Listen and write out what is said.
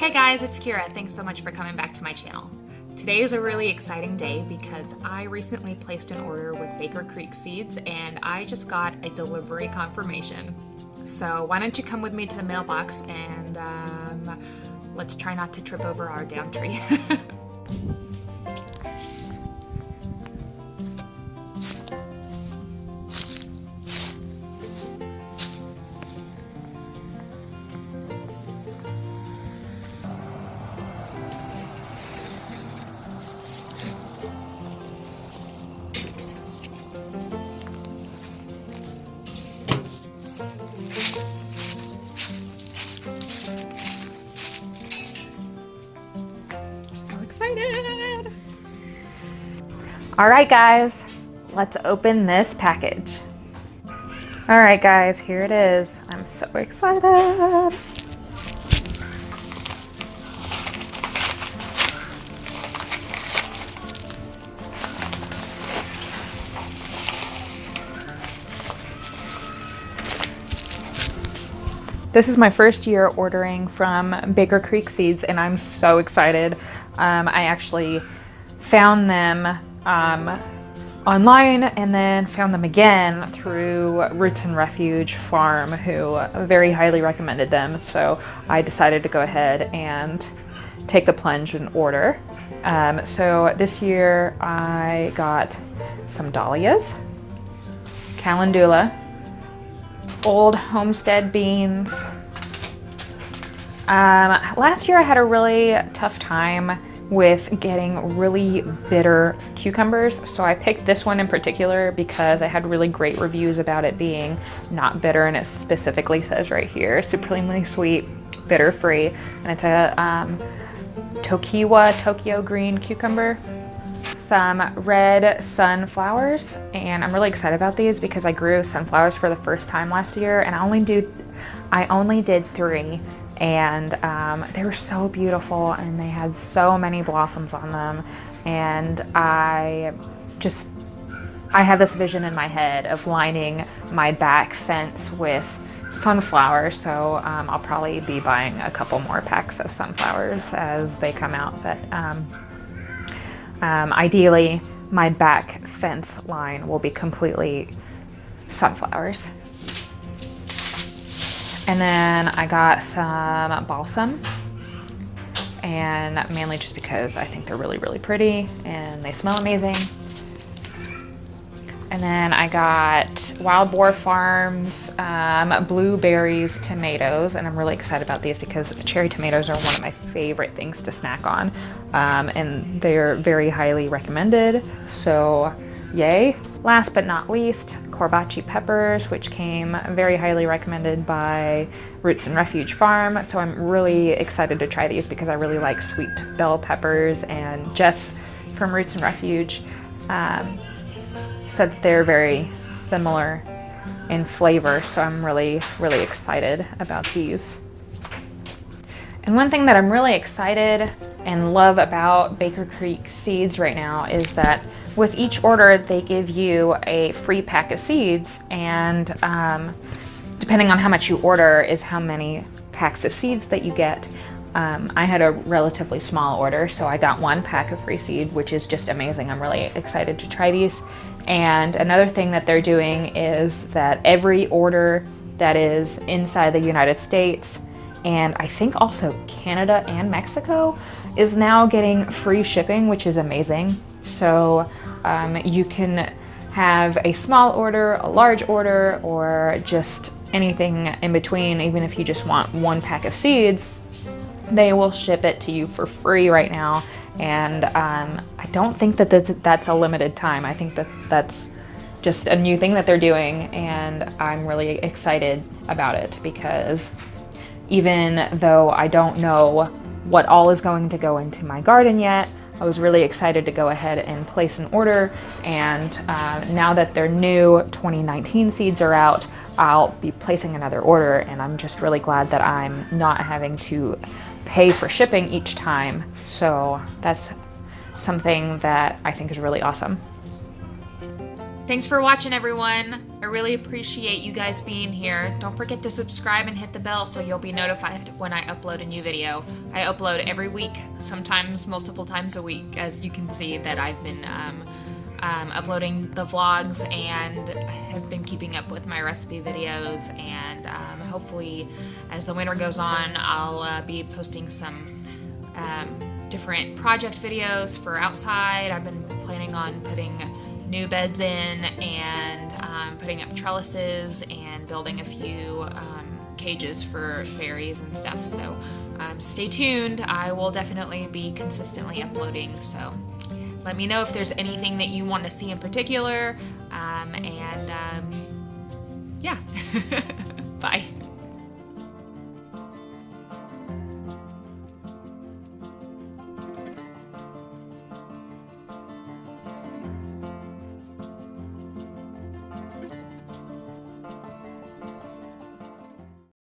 Hey guys, it's Kira. Thanks so much for coming back to my channel. Today is a really exciting day because I recently placed an order with Baker Creek Seeds and I just got a delivery confirmation. So why don't you come with me to the mailbox and let's try not to trip over our down tree. Excited! All right, guys, let's open this package. All right, guys, here it is. I'm so excited. This is my first year ordering from Baker Creek Seeds and I'm so excited. I actually found them online and then found them again through Roots and Refuge Farm, who very highly recommended them. So I decided to go ahead and take the plunge and order. So this year I got some dahlias, calendula, old Homestead beans. Last year I had a really tough time with getting really bitter cucumbers, so I picked this one in particular because I had really great reviews about it being not bitter, and it specifically says right here, supremely sweet, bitter free, and it's a Tokyo green cucumber. Some red sunflowers, and I'm really excited about these because I grew sunflowers for the first time last year and I only did 3, and they were so beautiful and they had so many blossoms on them, and I have this vision in my head of lining my back fence with sunflowers, so I'll probably be buying a couple more packs of sunflowers as they come out, but ideally, my back fence line will be completely sunflowers. And then I got some balsam, and mainly just because I think they're really, really pretty and they smell amazing. And then I got Wild Boar Farms Blueberries tomatoes, and I'm really excited about these because cherry tomatoes are one of my favorite things to snack on, and they're very highly recommended, so yay. Last but not least, Corbaccio Peppers, which came very highly recommended by Roots and Refuge Farm, so I'm really excited to try these because I really like sweet bell peppers, and Jess from Roots and Refuge said that they're very similar in flavor, so I'm really, really excited about these. And one thing that I'm really excited and love about Baker Creek Seeds right now is that with each order they give you a free pack of seeds, and depending on how much you order is how many packs of seeds that you get. I had a relatively small order, so I got 1 pack of free seed, which is just amazing. I'm really excited to try these. And another thing that they're doing is that every order that is inside the United States, and I think also Canada and Mexico, is now getting free shipping, which is amazing. So you can have a small order, a large order, or just anything in between. Even if you just want 1 pack of seeds, they will ship it to you for free right now. And I don't think that that's a limited time. I think that that's just a new thing that they're doing, and I'm really excited about it because even though I don't know what all is going to go into my garden yet, I was really excited to go ahead and place an order, and now that their new 2019 seeds are out, I'll be placing another order, and I'm just really glad that I'm not having to pay for shipping each time. So that's something that I think is really awesome. Thanks for watching, everyone. I really appreciate you guys being here. Don't forget to subscribe and hit the bell so you'll be notified when I upload a new video. I upload every week, sometimes multiple times a week, as you can see that I've been uploading the vlogs and have been keeping up with my recipe videos, and hopefully as the winter goes on I'll be posting some different project videos for outside. I've been planning on putting new beds in and putting up trellises and building a few cages for berries and stuff, so stay tuned. I will definitely be consistently uploading, so let me know if there's anything that you want to see in particular, and yeah.